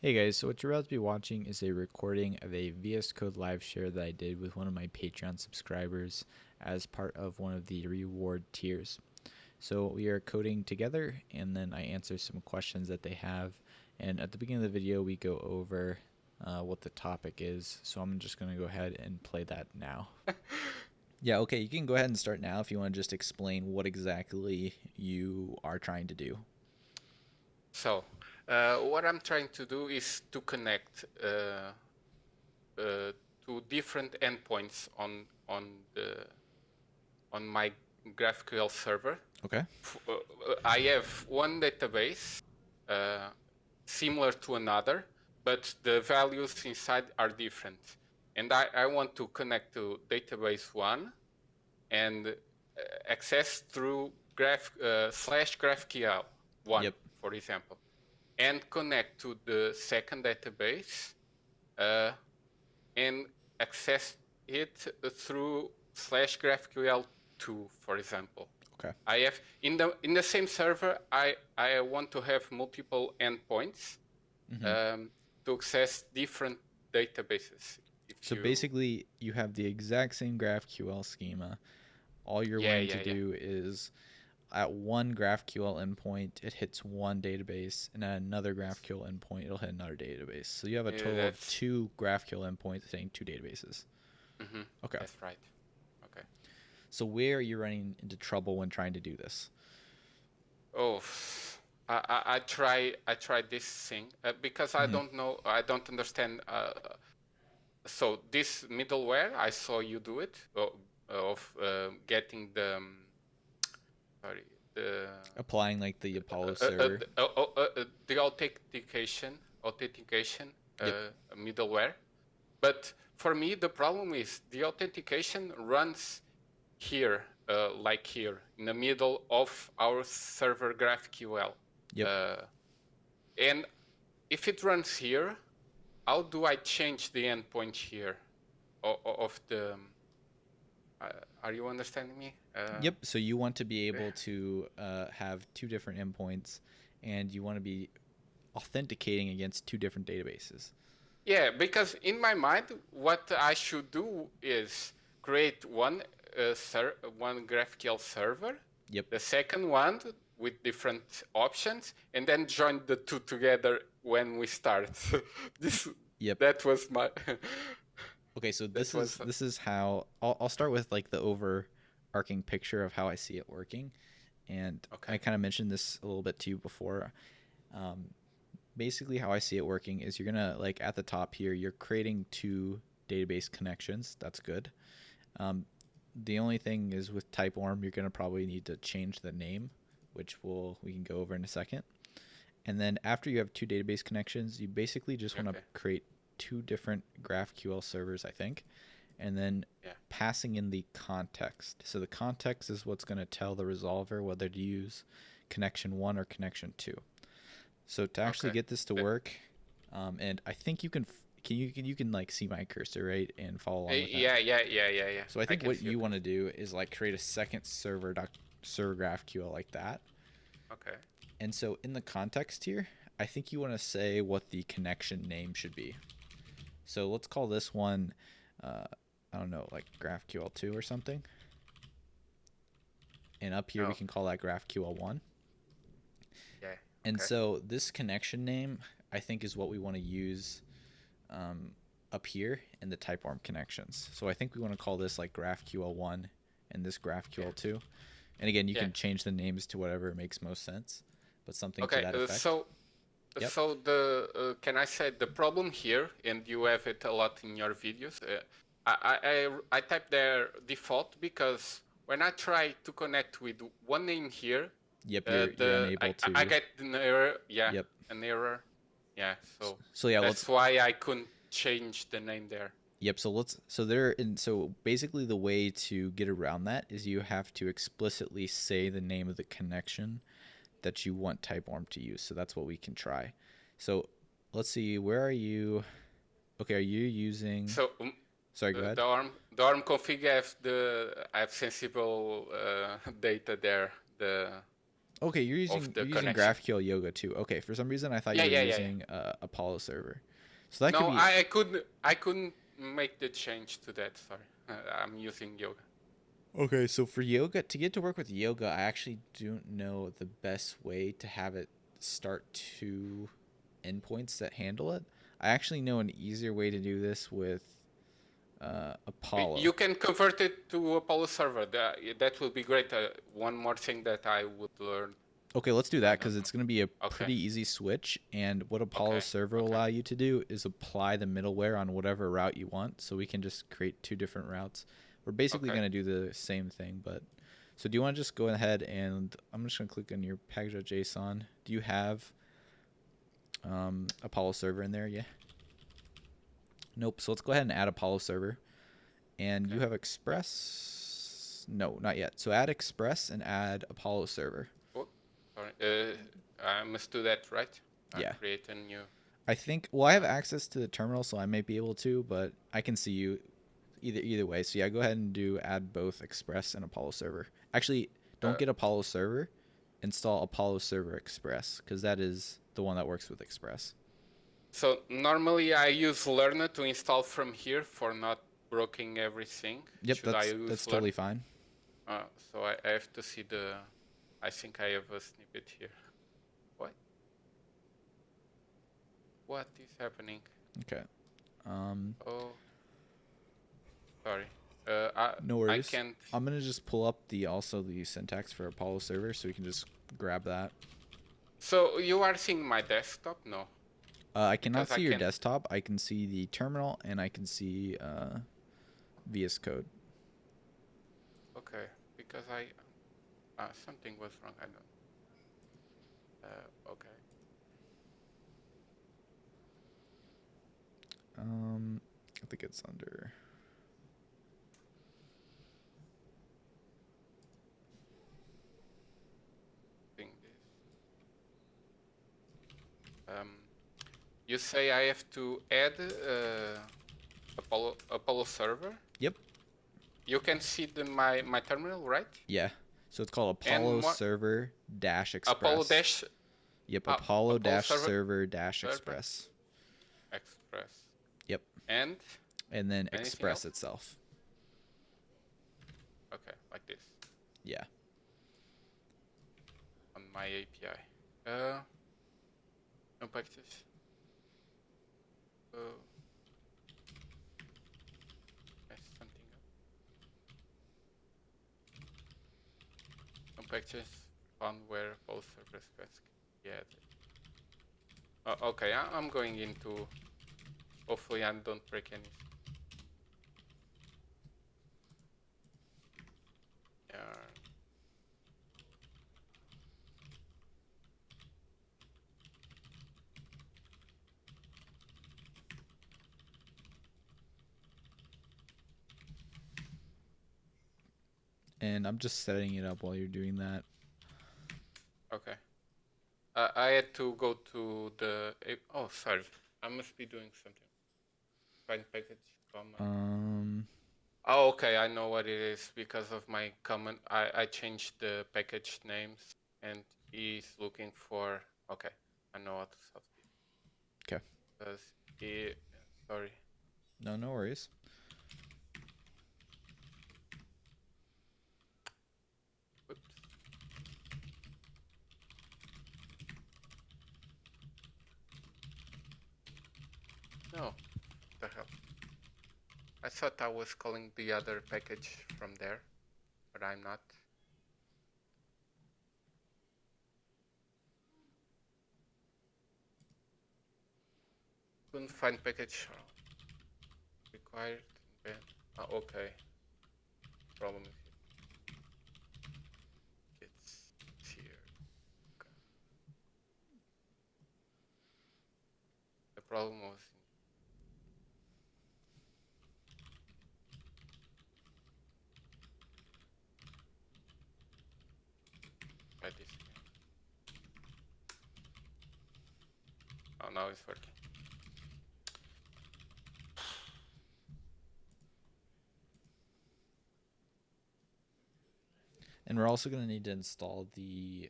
Hey guys, so what you're about to be watching is a recording of a VS Code live share that I did with one of my Patreon subscribers as part of one of the reward tiers. So we are coding together and then I answer some questions that they have, and at the beginning of the video we go over what the topic is, so I'm just going to go ahead and play that now. Yeah, okay, you can go ahead and start now if you want to just explain what exactly you are trying to do. So, what I'm trying to do is to connect to different endpoints on my GraphQL server. Okay. I have one database uh, similar to another, but the values inside are different. And I want to connect to database one and access through slash GraphQL one, Yep. for example, and connect to the second database uh, and access it through slash GraphQL2, for example. Okay. I have in the same server. I want to have multiple endpoints to access different databases. If So you basically, you have the exact same GraphQL schema. All you're yeah wanting to yeah yeah do is at one GraphQL endpoint, it hits one database, and at another GraphQL endpoint, it'll hit another database. So you have a total of that's two GraphQL endpoints hitting two databases. Okay. that's right. Okay. So where are you running into trouble when trying to do this? Oh, I try this thing because I Mm-hmm. don't know, I don't understand. So this middleware, I saw you do it of getting sorry, the Applying like the Apollo server. the authentication Yep. middleware. But for me, the problem is the authentication runs here, like here, in the middle of our server GraphQL. Yep. Uh, and if it runs here, how do I change the endpoint here of the? Are you understanding me? Yep. So you want to be able to have two different endpoints, and you want to be authenticating against two different databases. Yeah, because in my mind, what I should do is create one GraphQL server, Yep. the second one with different options, and then join the two together when we start. this Yep. that was my Okay, so that was this is how I'll start with like the overarching picture of how I see it working, and I okay. kind of mentioned this a little bit to you before. Um, Basically, how I see it working is you're gonna like at the top here, you're creating two database connections. That's good. Um, the only thing is with typeorm, you're gonna probably need to change the name, which we can go over in a second. And then after you have two database connections, you basically just want to Okay. create two different GraphQL servers, I think, and then Yeah. passing in the context. So the context is what's going to tell the resolver whether to use connection 1 or connection 2. So to actually Okay. get this to work, and I think you can like see my cursor, right, and follow along with that. Yeah. So I I think can what see you it. want to do is like create a second server GraphQL like that. Okay. And so in the context here, I think you want to say what the connection name should be. So let's call this one, uh, I don't know, like GraphQL2 or something. And up here we Oh, can call that GraphQL1. yeah. And Okay. so this connection name, I think, is what we want to use um, up here in the typeorm connections. So I think we want to call this like GraphQL1 and this Yeah. GraphQL2. And again, you Yeah. can change the names to whatever makes most sense, but something to Okay. that effect. Yep. So the can I say the problem here, and you have it a lot in your videos. I type there default because when I try to connect with one name here, Yep. You're unable I to. get an error. Yeah, Yep. an error. Yeah. So So yeah, let's. that's why I couldn't change the name there. Yep. So let's. So there. And so basically, the way to get around that is you have to explicitly say the name of the connection that you want typeorm to use. So that's what we can try. So let's see. Where are you? Okay. Are you using? So Sorry. Go ahead. the ARM config have I have sensible data there. The Okay, you're of using the you're using connection. GraphQL Yoga too. Okay, for some reason I thought Yeah, you were yeah, yeah, yeah. using Apollo server, so that could No, be I couldn't make the change to that. Sorry, I'm using yoga. okay. So for Yoga to get to work with Yoga, I actually don't know the best way to have it start two endpoints that handle it. I actually know an easier way to do this with You Apollo. can convert it to Apollo server. That will be great. One more thing that I would learn. Okay, let's do I that because don't know. it's going to be a Okay, pretty easy switch. And what Apollo okay, server will okay, allow you to do is apply the middleware on whatever route you want. So we can just create two different routes. We're basically okay. going to do the same thing, but so do you want to just go ahead and I'm just going to click on your package.json. Do you have Apollo server in there? Yeah. Nope. So let's go ahead and add Apollo server. And you Okay. have Express? No, not yet. So add Express and add Apollo server. Oh, sorry. I must do that, right? Yeah. Create a new. I think well I have Uh, access to the terminal so I may be able to, but I can see you either way. So yeah, go ahead and do add both Express and Apollo server. Actually, don't uh, get Apollo server, install Apollo server Express because that is the one that works with Express. so normally I use Learner to install from here for not breaking everything. Yep, Should I that's use Learn? totally fine. So I have to see the. I think I have a snippet here. What? What is happening? Okay. Um Oh, sorry. I no I worries. can't. I'm going to just pull up the syntax for Apollo server so we can just grab that. So you are seeing my desktop? No, I cannot because I see your can't. desktop. I can see the terminal and I can see VS Code. Okay, because something was wrong. I don't. Okay. I think it's under. Think this. You say I have to add Apollo server. Yep. You can see my terminal, right? Yeah. So it's called And Apollo what Server Dash Apollo Express. dash Yep. Apollo Apollo Dash server Server Dash server Express. express Yep. and And then anything Express else? itself. Okay, like this Yeah. on my API. No packages. That's something else. No packages found where Apollo server express can be added. Okay, I'm going into. Hopefully, I don't break anything. Yeah. And I'm just setting it up while you're doing that. Okay. I had to go to the. Oh, sorry. I must be doing something. Find package, comma. Um. Oh, okay. I know what it is because of my comment. I changed the package names and he's looking for. Okay. I know how to solve this. Okay. Because he. Sorry. No, no worries. Oops. No. The hell. I thought I was calling the other package from there, but I'm not. Couldn't find package required. Okay. Problem is it's here. Okay. The problem was by this. Oh, now it's working. And we're also going to need to install the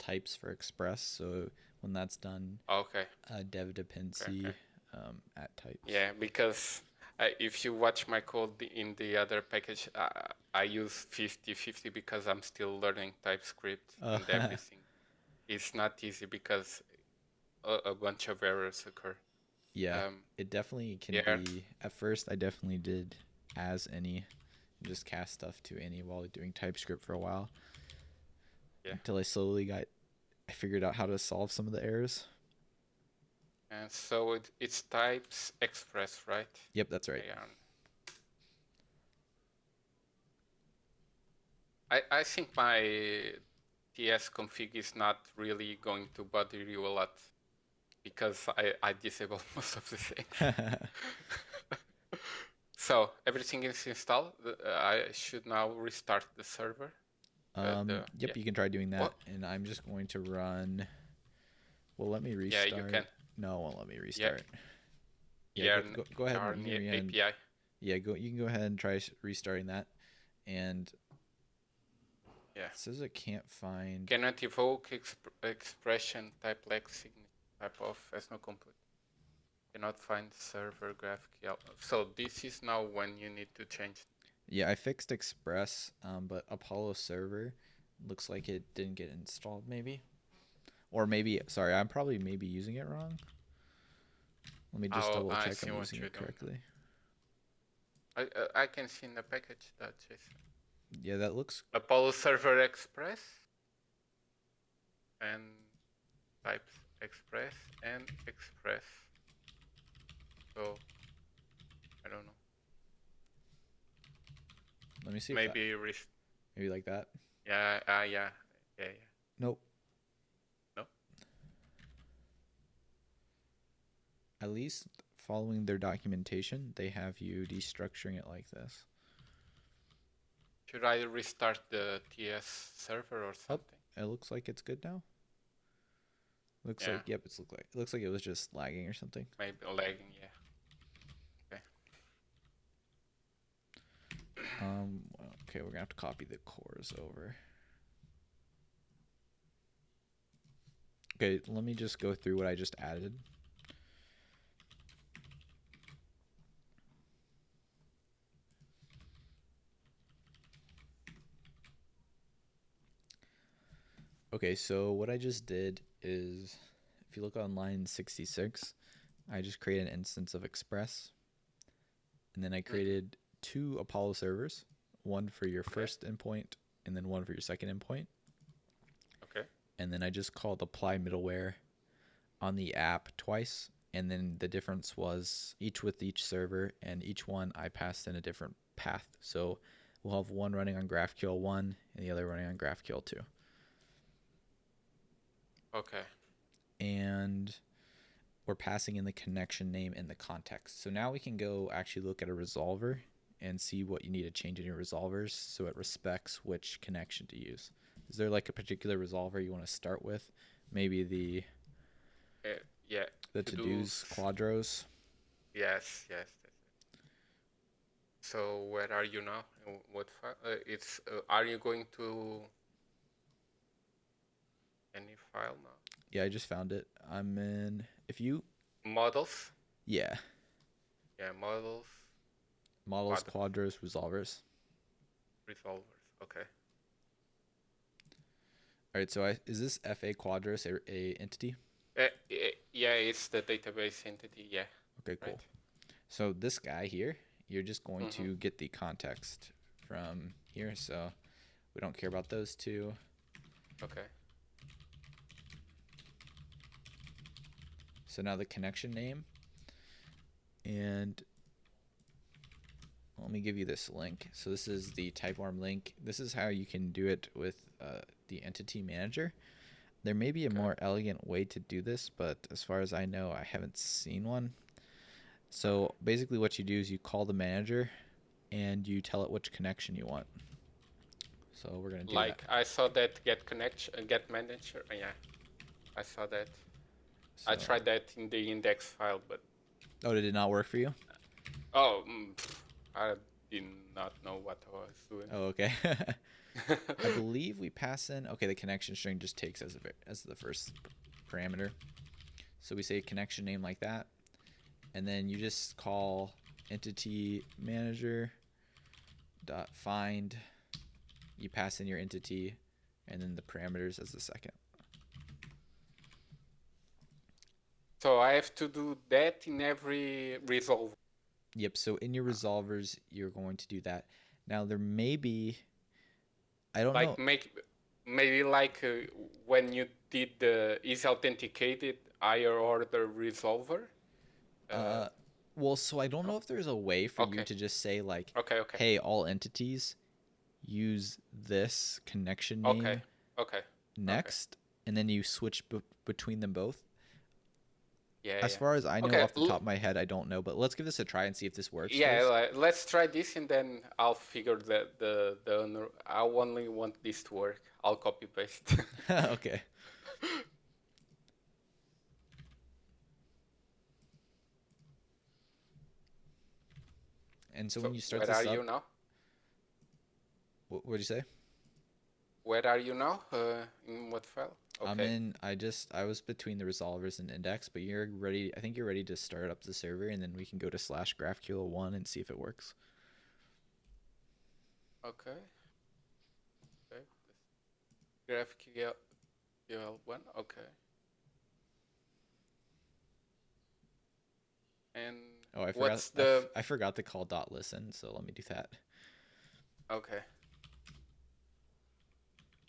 types for Express. So when that's done, Okay. dev Okay. dependency Okay. at types. Yeah, because if you watch my code in the other package, I use 50/50 because I'm still learning TypeScript and everything. It's not easy because a bunch of errors occur. Yeah, it definitely can Yeah. be. At first, I definitely did as any, just cast stuff to any while doing TypeScript for a while. Yeah. Until I figured out how to solve some of the errors. And so it's types express, right? Yep, that's right. Yeah. I think my TS config is not really going to bother you a lot because I disable most of the things. So everything is installed. I should now restart the server. Yep, Yeah. you can try doing that. What? And I'm just going to run. Well, let me Yeah, you can. restart. No, it won't let me Yeah. restart. Yeah, Yarn, go ahead and yarn you can API. yeah, you can go ahead and try restarting that. And Yeah. it says it can't find. Cannot evoke expression type lexing type of as no complete. Cannot find server GraphQL. So this is now when you need to change. Yeah, I fixed Express, but Apollo server looks like it didn't get installed maybe. Or maybe, sorry, I'm probably maybe using it wrong. Let me just Oh, double I check see I'm what using you're it doing. correctly. I can see in the package that JSON. Yeah, that looks. Apollo Server Express and types Express and Express. So I don't know. Let me see if that. Maybe Maybe like that. yeah, yeah. Nope. No. At least following their documentation, they have you destructuring it like this. Should I restart the TS server or Oh, something? it looks like it's good now. Looks Yeah. like yep, it looks like it was just lagging or something. Maybe lagging. Yeah. Okay. Okay, we're gonna have to copy the cores over. Okay, let me just go through what I just added. Okay, so what I just did is, if you look on line 66, I just created an instance of Express. And then I created two Apollo servers, one for your first endpoint and then one for your second endpoint. Okay. And then I just called apply middleware on the app twice. And then the difference was each with each server, and each one I passed in a different path. So we'll have one running on GraphQL 1 and the other running on GraphQL 2. Okay. And we're passing in the connection name and the context. So now we can go actually look at a resolver and see what you need to change in your resolvers so it respects which connection to use. Is there like a particular resolver you want to start with? Maybe the Yeah. to-dos quadros. Yes. So where are you now? What file? It's. Are you going to any file now? Yeah, I just found it. I'm in. If you. Models. Yeah. Yeah, models. Models, quadros, resolvers. Resolvers. Okay. All right. So is this FA quadros a entity? Yeah, it's the database entity. Yeah. Okay, cool. Right. So this guy here, you're just going to get the context from here. So we don't care about those two. Okay. So now the connection name. And let me give you this link. So this is the typearm link. This is how you can do it with the entity manager. There may be a more elegant way to do this, but as far as I know, I haven't seen one. So basically what you do is you call the manager and you tell it which connection you want. So we're going to do that. Like I saw that get connection, get manager. Yeah, I saw that. So, I tried that in the index file, but oh, did it not work for you? oh, I did not know what I was doing. Oh, okay. I believe we pass in, okay, the connection string just takes as the first parameter. So we say connection name like that, and then you just call entity manager dot find. You pass in your entity, and then the parameters as the second. So I have to do that in every resolve. Yep. So in your resolvers, you're going to do that. Now there may be, I don't know. Like maybe like when you did the is authenticated higher order resolver. Uh, Well, so I don't no? know if there's a way for you Okay. to just say like, Okay. Okay. hey, all entities use this connection Okay. name Okay. Okay. next, and then you switch between them both. Yeah. As Yeah. far as I know, Okay. off the top of my head, I don't know, but let's give this a try and see if this works Yeah. first. Let's try this and then I'll figure I only want this to work. I'll copy paste. Okay. And so So when you start where this are up, you now? what did you say? Where are you now? In what file? I'm Okay. in. I was between the resolvers and index, but you're ready. I think you're ready to start up the server, and then we can go to slash GraphQL1 and see if it works. Okay. Okay. GraphQL one. Okay. And Oh, I forgot. what's the I forgot to call dot listen, so let me do that. okay?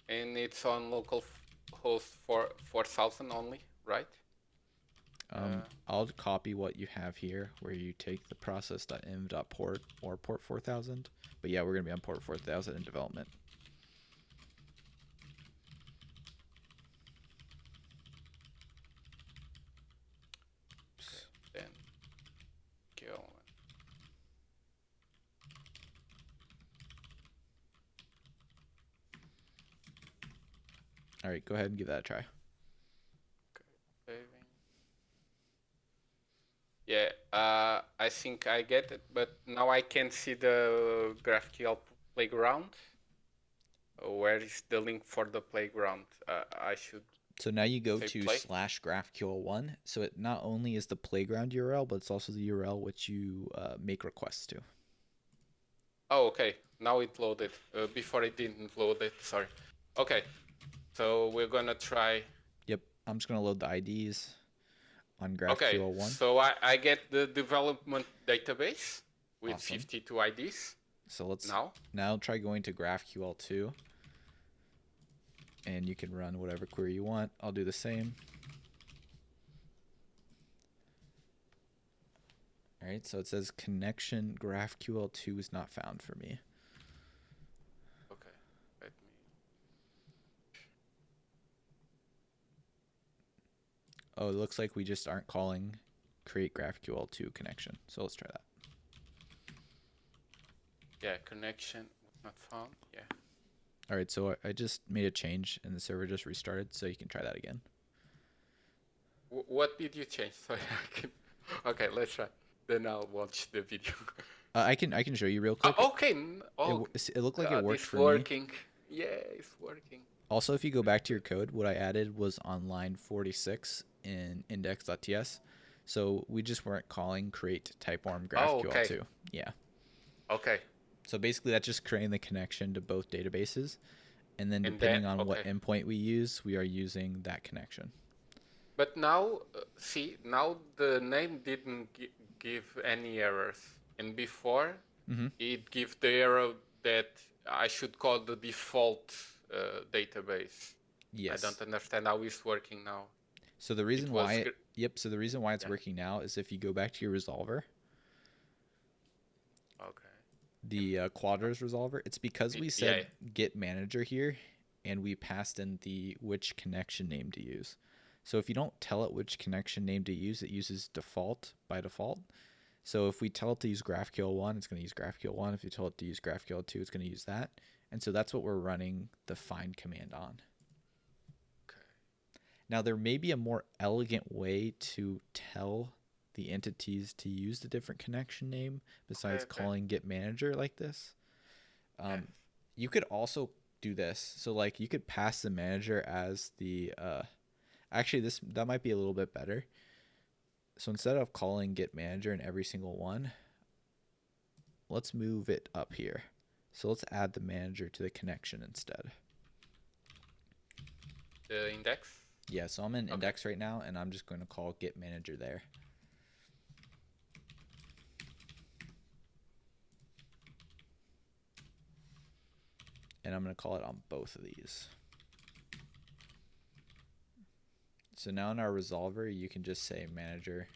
And it's on local host for 4000 only, right? I'll copy what you have here, where you take the process.env.port or port 4000. But yeah, we're gonna be on port 4000 in development. Okay. Then kill. All right, go ahead and give that a try. Okay. Saving. Yeah. I think I get it, but now I can't see the GraphQL playground. Where is the link for the playground? I should So now you go say to play. slash GraphQL1. So it not only is the playground URL, but it's also the URL which you make requests to. Oh, okay. Now it loaded. Before it didn't load it. Sorry. Okay. So we're gonna try. Yep, I'm just gonna load the IDs on Okay. GraphQL1. So I get the development database with Awesome. 52 IDs So let's now. now try going to GraphQL2, and you can run whatever query you want. I'll do the same. All right, so it says connection GraphQL2 is not found for me. Okay. Let me. Oh, it looks like we just aren't calling create GraphQL2 connection. So let's try that. Yeah. Connection not found. Yeah. All right, so I just made a change and the server just restarted, so you can try that again. What did you change? Sorry. Okay. Let's try. Then I'll watch the video. I can show you real quick. Okay. Oh, It looked like it worked it's for me. working. Yeah, it's working. Also, if you go back to your code, what I added was on line 46 in index.ts. So we just weren't calling create typeform Oh, okay. GraphQL2. Yeah. Okay. So basically, that's just creating the connection to both databases. And then And then depending on what okay. endpoint we use, we are using that connection. But now, see, now the name didn't give any errors, and before Mm-hmm. it gave the error that I should call the default database. I Yes. don't understand how it's working now. So the It reason was why, yep. So the reason why it's yeah. working now is if you go back to your resolver, Okay. the Quadros resolver, it's because we Yeah. said get manager here, and we passed in the which connection name to use. So if you don't tell it which connection name to use, it uses default by default. So if we tell it to use GraphQL1, it's going to use GraphQL1. If you tell it to use GraphQL2, it's going to use that. And so that's what we're running the find command on. Okay. Now, there may be a more elegant way to tell the entities to use the different connection name besides Okay. calling get manager like this. Yes. You could also do this. So like you could pass the manager as the actually that might be a little bit better. So instead of calling get manager in every single one, let's move it up here. So let's add the manager to the connection instead. The index? Yeah, so I'm in Okay. index right now, and I'm just going to call get manager there. And I'm going to call it on both of these. So now in our resolver, you can just say manager.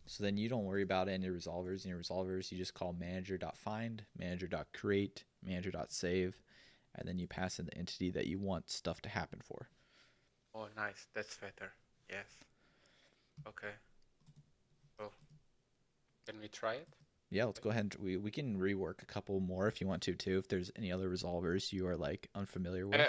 So then you don't worry about any resolvers. In your resolvers, you just call manager.find, manager.create, manager.save, and then you pass in the entity that you want stuff to happen for. Oh, nice. That's better. Yes. Okay. So, can we try it? Yeah, let's go ahead and we can rework a couple more if you want to too, if there's any other resolvers you are like unfamiliar with.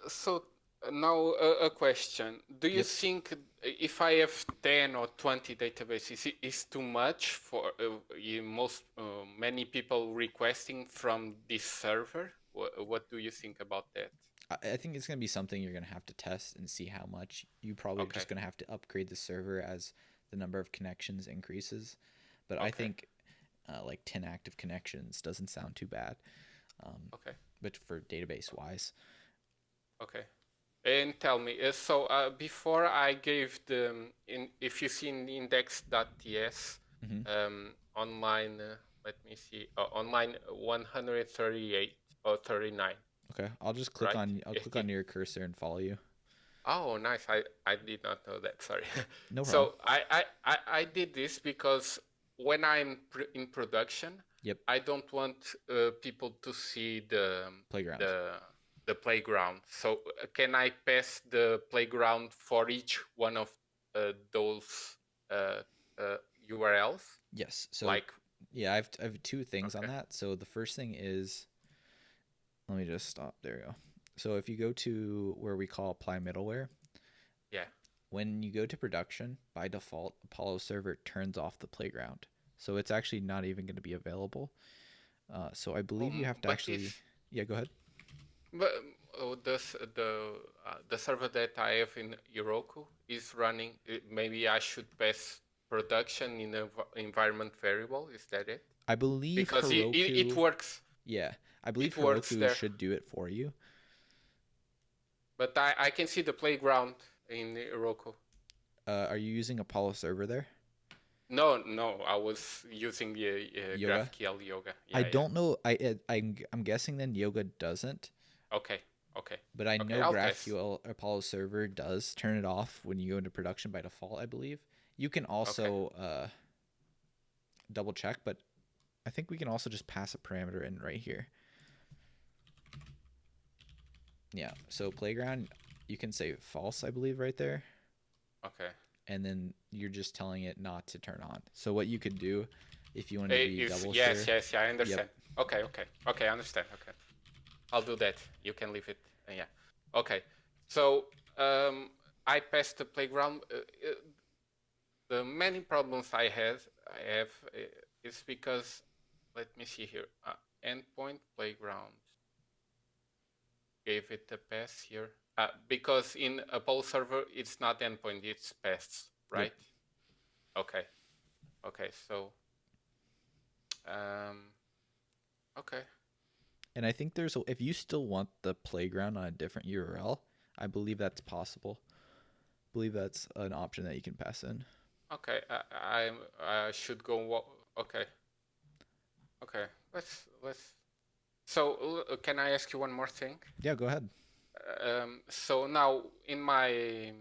So now a question. Do you Yep. think if I have 10 or 20 databases is too much for many people requesting from this server? What do you think about that? I think it's going to be something you're going to have to test and see how much. You probably are Okay. just going to have to upgrade the server as the number of connections increases. But I Okay. think like 10 active connections doesn't sound too bad. Okay. But for database wise. Okay. And tell me, so before I gave if you see in index.ts online, let me see, online 138 or 39, Okay, I'll just click right? on your cursor and follow you. Oh, nice. I did not know that. Sorry. No problem. So I did this because when I'm in production, Yep. I don't want people to see Playground. the the playground. So can I pass the playground for each one of those uh, URLs? Yes. So Like, yeah, I have two things on okay, that. So the first thing is, let me just stop. There you go. So if you go to where we call apply middleware, yeah. when you go to production, by default, Apollo server turns off the playground. So it's actually not even going to be available. So I believe you have to But actually, this, yeah, go ahead. but the server that I have in Heroku is running. Maybe I should pass production in an environment variable. Is that it? I believe Because it Heroku, works. yeah, I believe It works Heroku there. should do it for you. But I can see the playground in Heroku. Are you using Apollo server there? No, I was using the Yoga? GraphQL Yoga. I Yeah. don't know. I'm guessing then Yoga doesn't, Okay, okay, but I okay. know I'll test. GraphQL Apollo server does turn it off when you go into production by default, I believe. You can Okay, also double check, but I think we can also just pass a parameter in right here. Yeah, so playground, you can say false, I believe, right there. okay. And then you're just telling it not to turn on. So what you could do if you want to be Is double yes, sure, yes, yeah. I yep, understand. Okay. I understand. Okay, I'll do that. You can leave it. Yeah. Okay. So I passed the playground. The many problems I have is because let me see here. Endpoint playground gave it a pass here. Because in a poll server, it's not endpoint, it's paths, yep. right? Okay. Okay. So, um, okay. And I think if you still want the playground on a different URL, I believe that's possible. I believe that's an option that you can pass in. Okay. I should go. Okay. Okay. Let's. So, can I ask you one more thing? Yeah, go ahead. So now in my,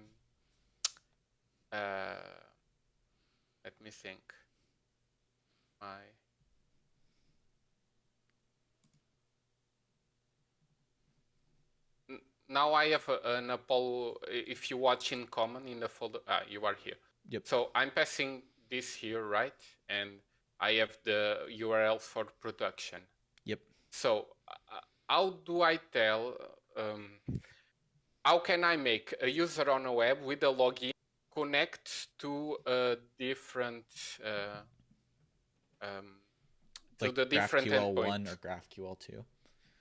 uh, let me think. My now I have an Apollo. If you watch in common in the folder, you are here. Yep. So I'm passing this here, right? And I have the URL for production. Yep. So how do I tell? How can I make a user on a web with a login connect to a different um, to Like the different GraphQL endpoint. 1 or GraphQL 2.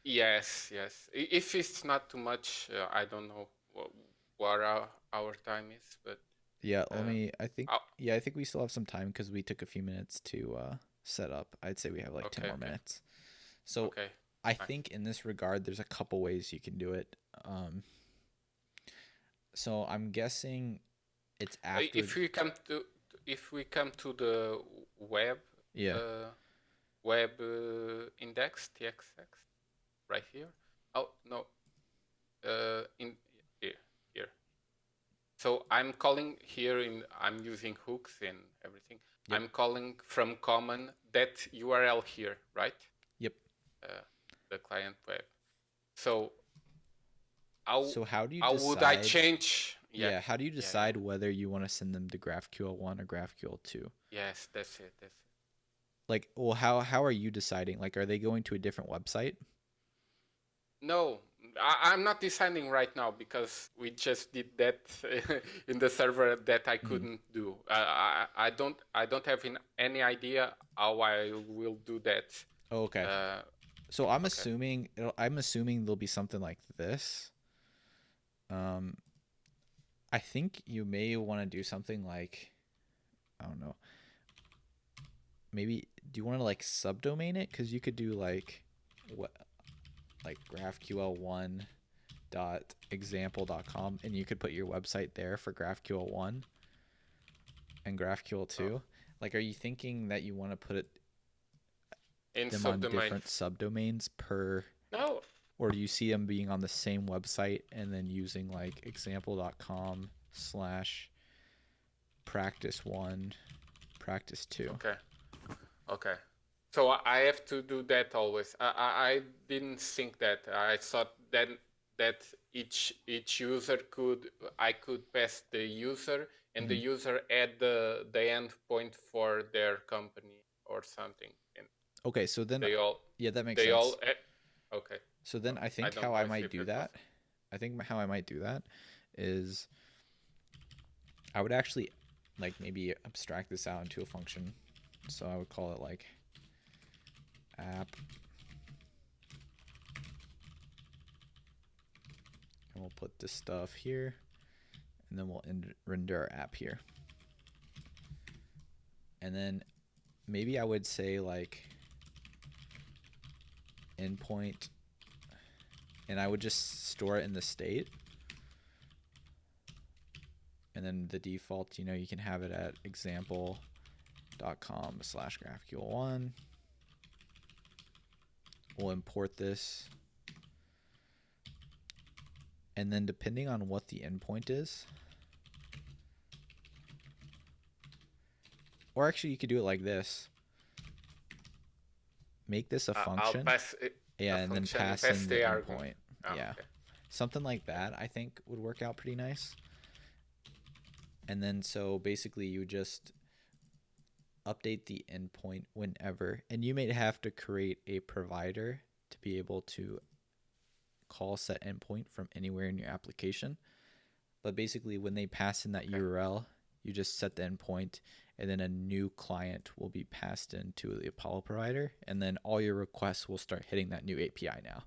Yes, yes. If it's not too much, I don't know what our time is, but Yeah, let uh, me. oh, I think we still have some time because we took a few minutes to set up. I'd say we have like 10 okay, more okay, minutes. So okay, I nice. think in this regard, there's a couple ways you can do it. Um, so I'm guessing it's after. If we come to the web Yeah. uh, web index txx right here. Oh no, in here here. So I'm calling here in I'm using hooks and everything. Yep. I'm calling from common that URL here, right? Yep. Uh, the client web. So how So how do you how would I decide? change? Yeah, Yeah. How do you yeah, yeah. decide whether you want to send them to GraphQL 1 or GraphQL 2? Yes, that's it. That's it. Like, well, how are you deciding? Like, are they going to a different website? No, I'm not designing right now because we just did that in the server that I Mm-hmm. couldn't do. I don't have any idea how I will do that. Oh, okay. Uh, So okay. I'm assuming there'll be something like this. Um, I think you may want to do something like, I don't know, maybe do you want to like subdomain it? Because you could do what like GraphQL1 dot example.com, and you could put your website there for GraphQL1 and Oh. GraphQL2. Like, are you thinking that you want to put In them on subdomain. different subdomains per, No. or do you see them being on the same website and then using like example.com slash practice1 practice2? Okay. Okay. So I have to do that always. I didn't think that. I thought that each user I could pass the user and the Mm-hmm. user add the endpoint for their company or something, and Okay, so then, they all yeah, that makes they all sense. okay. So then Oh, I I think don't how know I if might do it was that, I think how I might do that is I would actually like maybe abstract this out into a function. So I would call it like app, and we'll put this stuff here, and then we'll render our app here. And then maybe I would say like endpoint, and I would just store it in the state. And then the default, you can have it at example.com slash GraphQL1. We'll import this. And then depending on what the endpoint is, or actually you could do it like this. Make this a I'll function. pass Yeah, a and then function and pass pass in the the argument. endpoint. Oh, Yeah. okay. Something like that I think would work out pretty nice. And then so basically you just update the endpoint whenever. And you may have to create a provider to be able to call set endpoint from anywhere in your application. But basically when they pass in that Okay. URL, you just set the endpoint, and then a new client will be passed into the Apollo provider, and then all your requests will start hitting that new API now.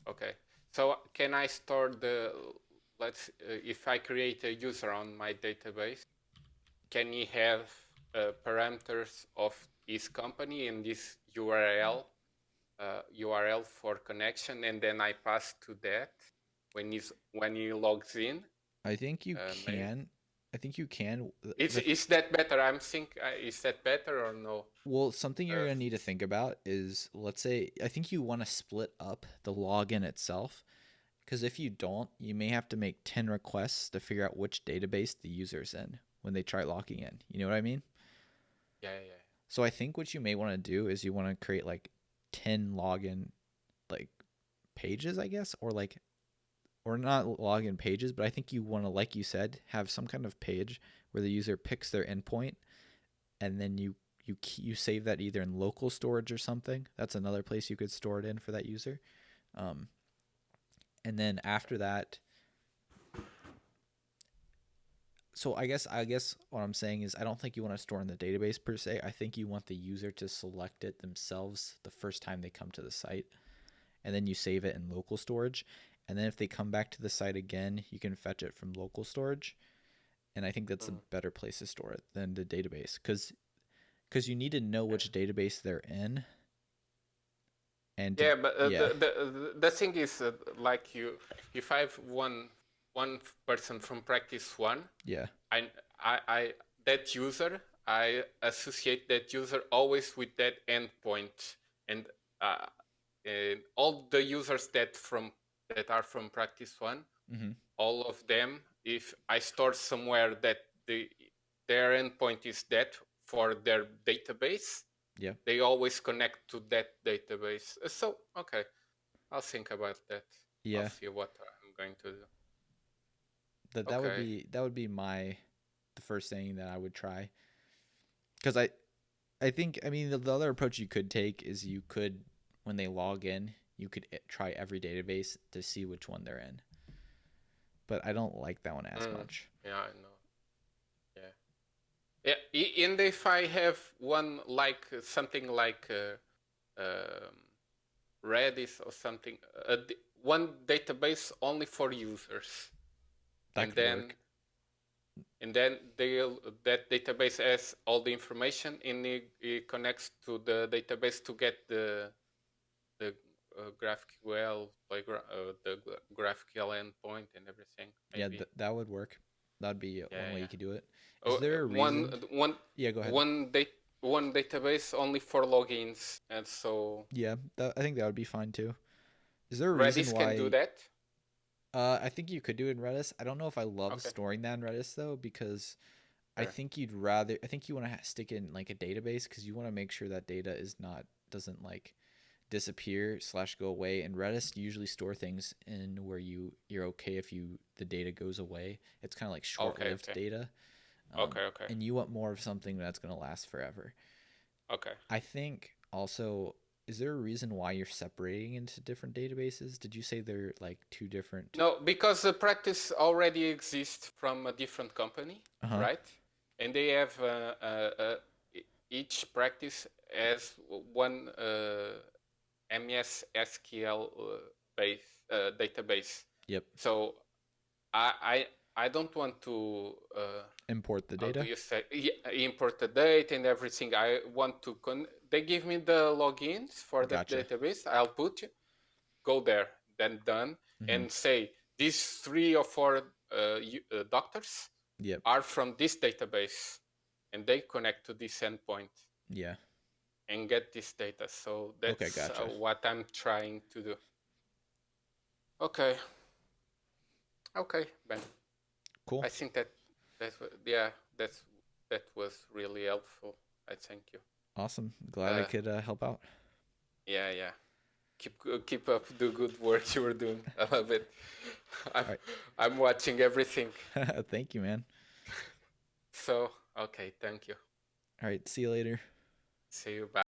Okay. So can I store let's if I create a user on my database, can he have parameters of his company in this URL for connection, and then I pass to that when he logs in? I think you Maybe can. I think you can. is that better? Is that better or no? Well, something you're Uh, gonna need to think about is, let's say, I think you want to split up the login itself, because if you don't, you may have to make 10 requests to figure out which database the user's in when they try logging in. You know what I mean? yeah, yeah. So I think what you may want to do is you want to create like 10 login like pages, I guess, or not login pages, but I think you want to, like you said, have some kind of page where the user picks their endpoint, and then you save that either in local storage or something. That's another place you could store it in for that user. Um, and then after that, So I guess what I'm saying is I don't think you want to store in the database per se. I think you want the user to select it themselves the first time they come to the site, and then you save it in local storage. And then if they come back to the site again, you can fetch it from local storage. And I think that's a Mm. better place to store it than the database because you need to know Yeah. which database they're in. And to Yeah, but yeah, the thing is, like you, if I have one person from practice one, yeah, I I that user, I associate that user always with that endpoint, and uh, all the users that are from practice one, mm-hmm. all of them, if I store somewhere that their endpoint is that for their database, Yeah, they always connect to that database. So okay, I'll think about that. I'll yeah. see what I'm going to do. That would Okay. be my the first thing that I would try because I think I mean the other approach you could take is you could when they log in you could try every database to see which one they're in, but I don't like that one as Mm, much. yeah, I know. Yeah. Yeah. And if I have one like something like Redis or something, one database only for users, That and could then work. that database has all the information, and it connects to the database to get the GraphQL the GraphQL endpoint and everything. Yeah, Maybe. that would work. That'd be Yeah, one way you yeah. could do it. Is Oh, there a one reason? one Yeah, go ahead. one date one database only for logins, and so Yeah, I think that would be fine too. Is there a reason Redis can do why? that. I think you could do it in Redis. I don't know if I love Okay, storing that in Redis though, because sure. I think you want to stick it in like a database because you want to make sure that data is not doesn't like disappear slash go away. And Redis usually store things in where you're okay if the data goes away. It's kind of like short Okay, lived okay, data, okay, and you want more of something that's gonna last forever. okay. I think also. Is there a reason why you're separating into different databases? Did you say they're like two different? No, because the practice already exists from a different company, Uh huh. right? And they have each practice has one MS SQL base database. Yep. So I I don't want to Import the how do data. you say, import the data and everything. I want to they give me the logins for that Gotcha. database. I'll put go there, then done, Mm-hmm. and say these 3 or 4 doctors Yep. are from this database, and they connect to this endpoint Yeah. and get this data. So Okay. that's Gotcha. what I'm trying to do. Okay, okay, Ben. Cool. I think yeah, that's that was really helpful. I thank you. Awesome. Glad I Uh, could help out. yeah, yeah. Keep up the good work you were doing. I love it. I'm All I'm watching everything. right. Thank you, man. So okay, thank you. All right. See you later. See you. Bye.